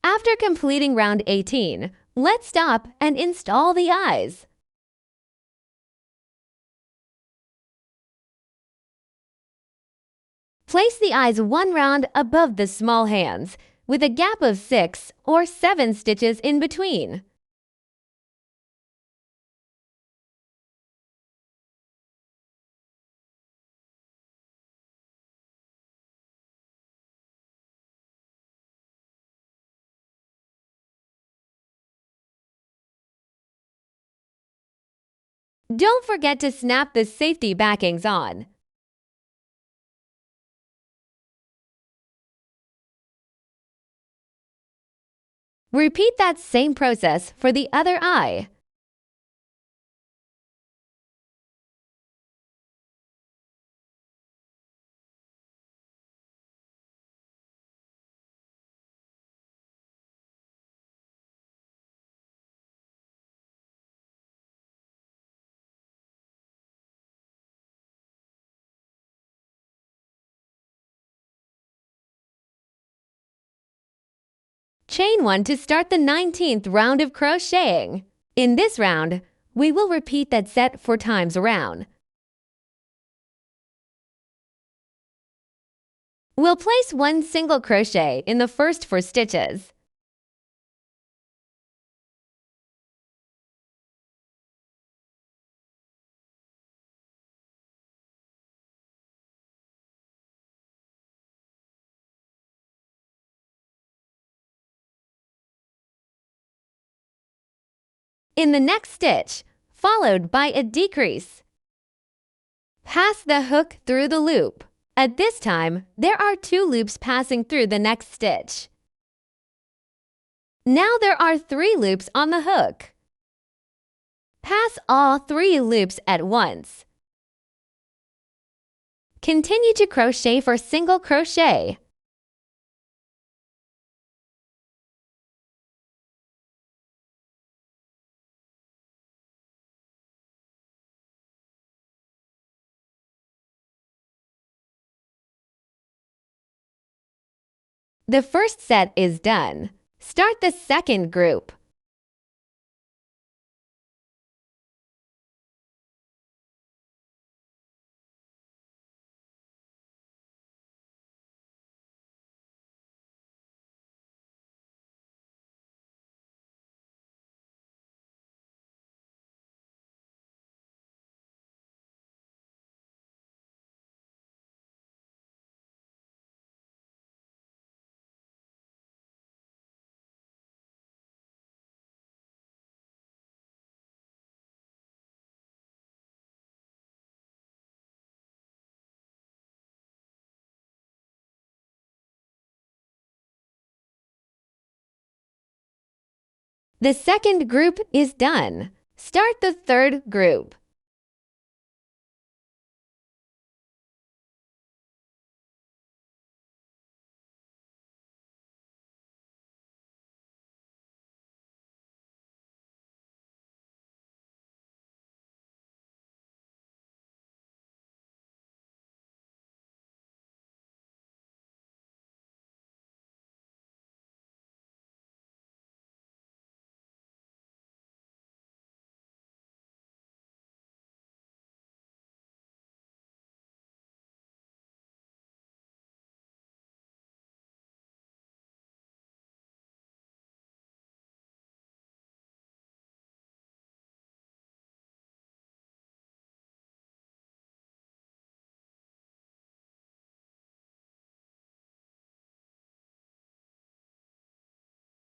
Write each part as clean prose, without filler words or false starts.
After completing round 18, let's stop and install the eyes. Place the eyes one round above the small hands, with a gap of 6 or 7 stitches in between. Don't forget to snap the safety backings on. Repeat that same process for the other eye. Chain 1 to start the 19th round of crocheting. In this round, we will repeat that set 4 times around. We'll place 1 single crochet in the first 4 stitches. In the next stitch, followed by a decrease. Pass the hook through the loop. At this time, there are 2 loops passing through the next stitch. Now there are 3 loops on the hook. Pass all 3 loops at once. Continue to crochet for single crochet. The first set is done. Start the second group. The second group is done. Start the third group.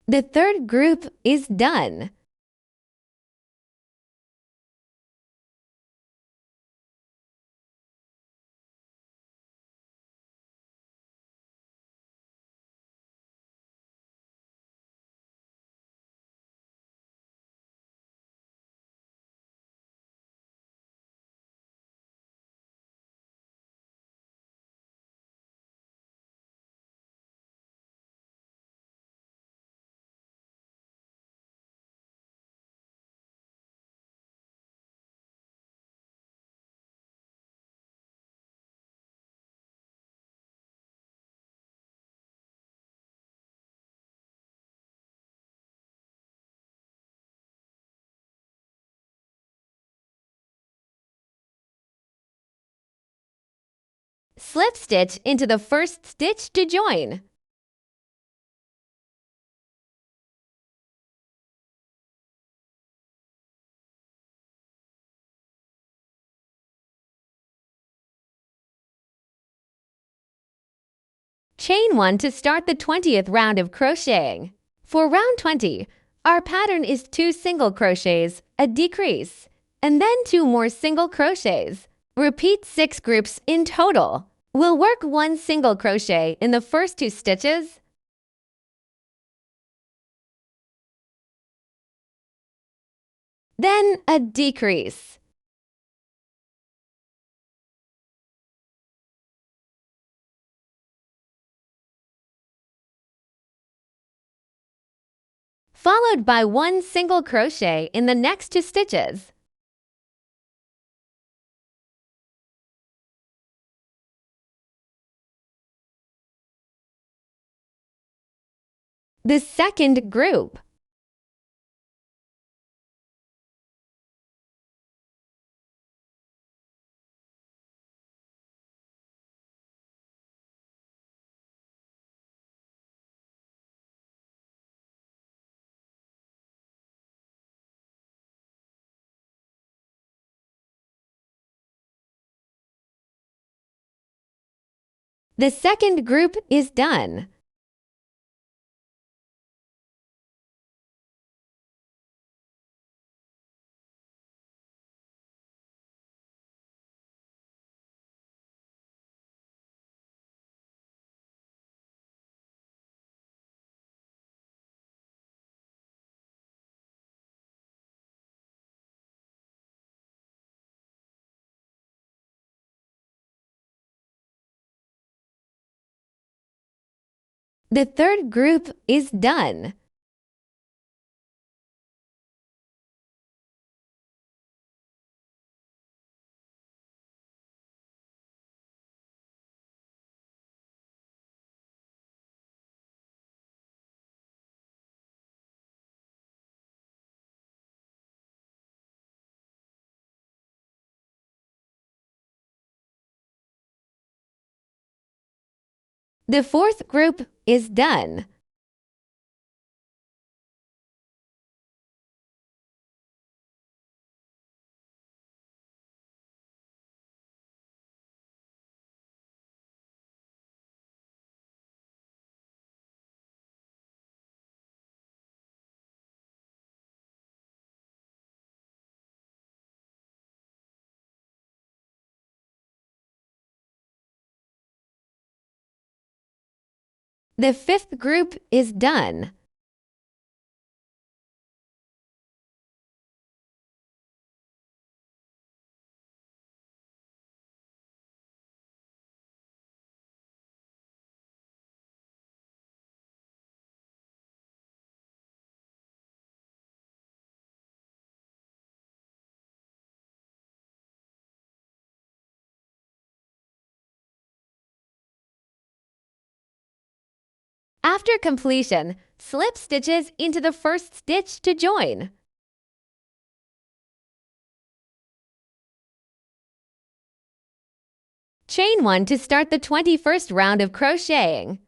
The third group is done. Slip stitch into the first stitch to join. Chain 1 to start the 20th round of crocheting. For round 20, our pattern is 2 single crochets, a decrease, and then 2 more single crochets. Repeat 6 groups in total. We'll work 1 single crochet in the first 2 stitches, then a decrease. Followed by 1 single crochet in the next 2 stitches. The second group. The second group is done. The third group is done. The fourth group is done. The fifth group is done. After completion, slip stitches into the first stitch to join. Chain 1 to start the 21st round of crocheting.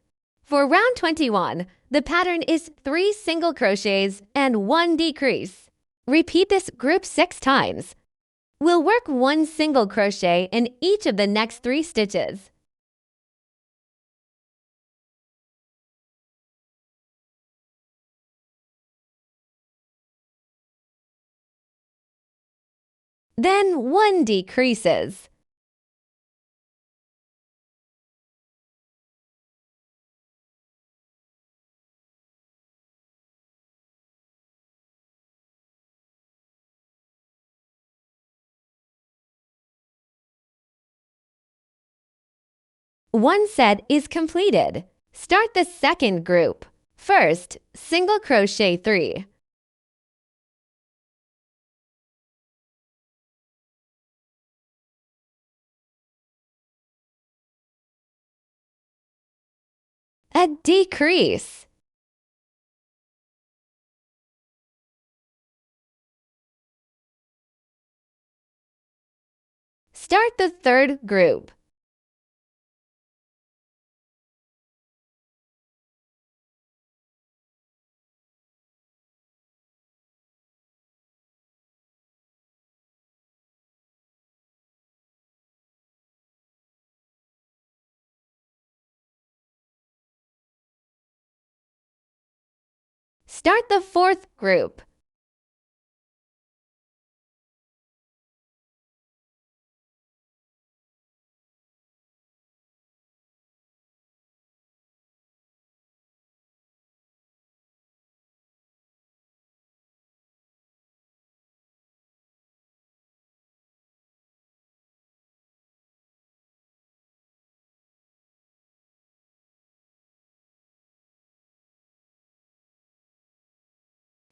For round 21, the pattern is 3 single crochets and 1 decrease. Repeat this group 6 times. We'll work 1 single crochet in each of the next 3 stitches. Then 1 decreases. One set is completed. Start the second group. First, single crochet 3. A decrease. Start the third group. Start the fourth group.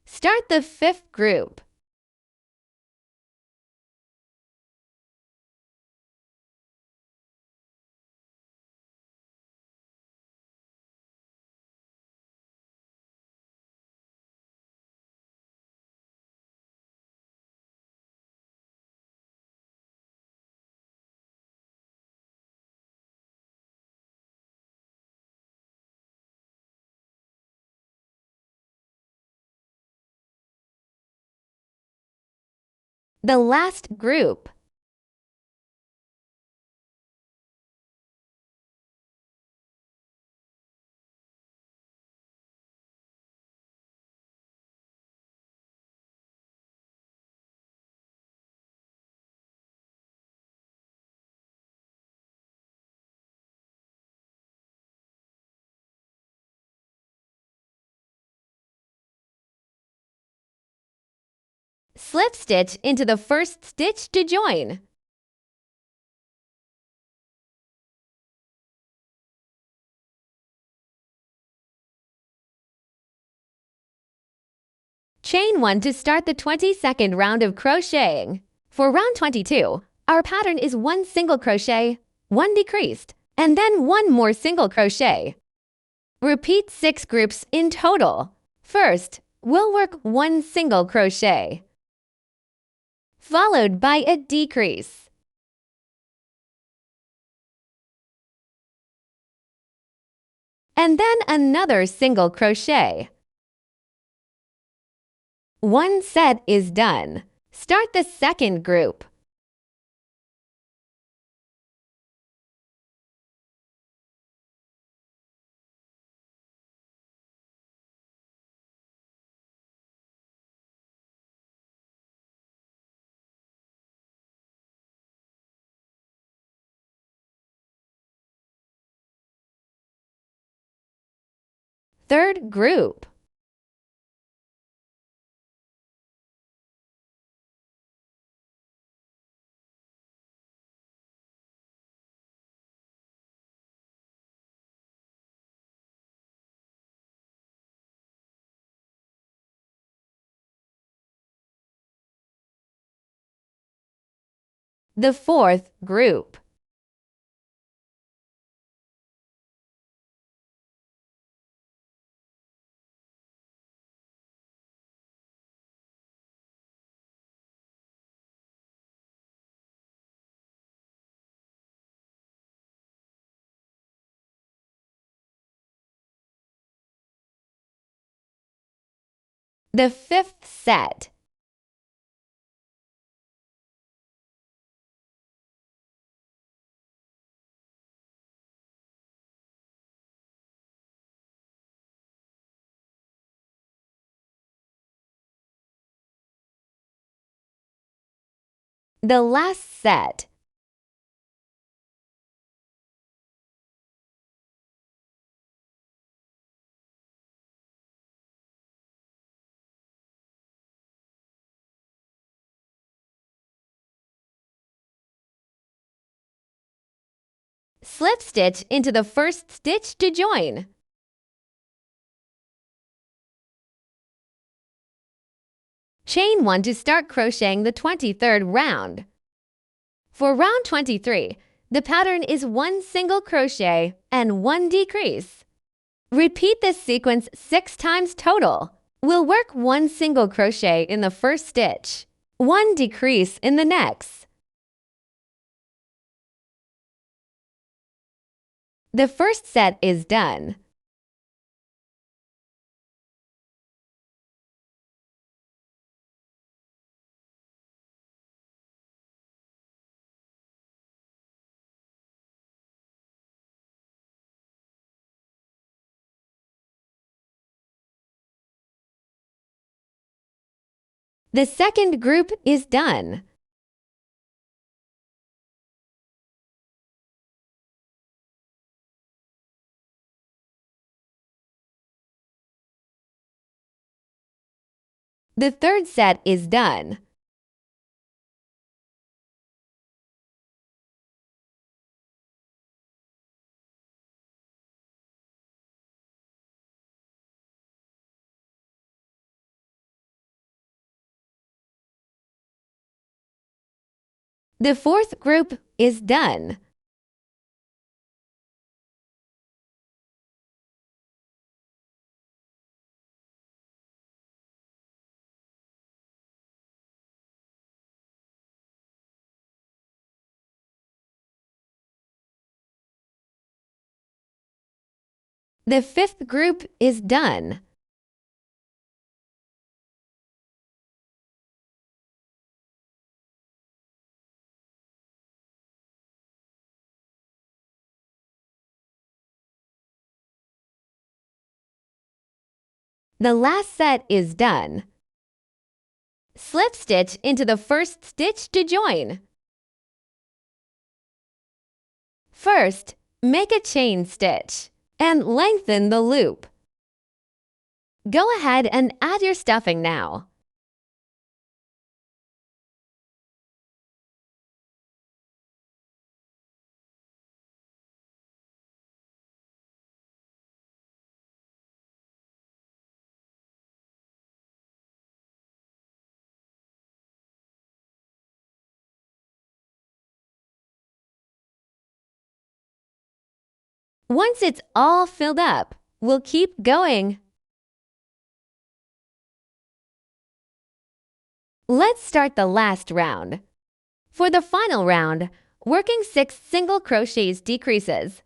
Start the fifth group. The last group. Slip stitch into the first stitch to join. Chain 1 to start the 22nd round of crocheting. For round 22, our pattern is 1 single crochet, 1 decreased, and then 1 more single crochet. Repeat 6 groups in total. First, we'll work 1 single crochet, followed by a decrease. And then another single crochet. 1 set is done. Start the second group. Third group. The fourth group. The fifth set. The last set. Slip stitch into the first stitch to join. Chain 1 to start crocheting the 23rd round. For round 23, the pattern is 1 single crochet and 1 decrease. Repeat this sequence 6 times total. We'll work 1 single crochet in the first stitch, 1 decrease in the next. The first set is done. The second group is done. The third set is done. The fourth group is done. The fifth group is done. The last set is done. Slip stitch into the first stitch to join. First, make a chain stitch and lengthen the loop. Go ahead and add your stuffing now. Once it's all filled up, we'll keep going. Let's start the last round. For the final round, working 6 single crochets decreases.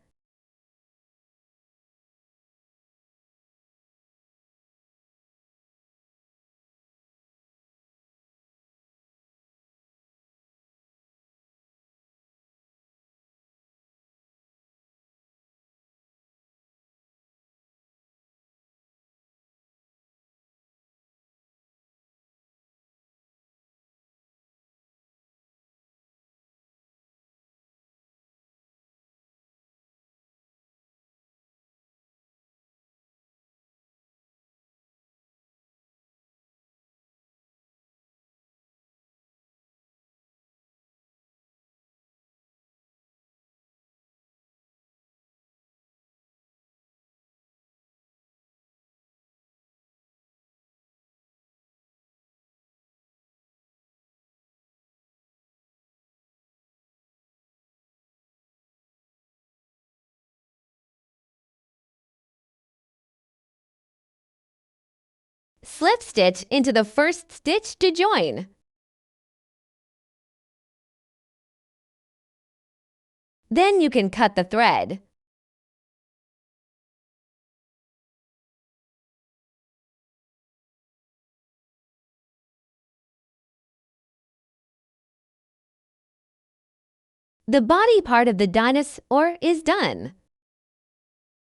Slip stitch into the first stitch to join. Then you can cut the thread. The body part of the dinosaur is done.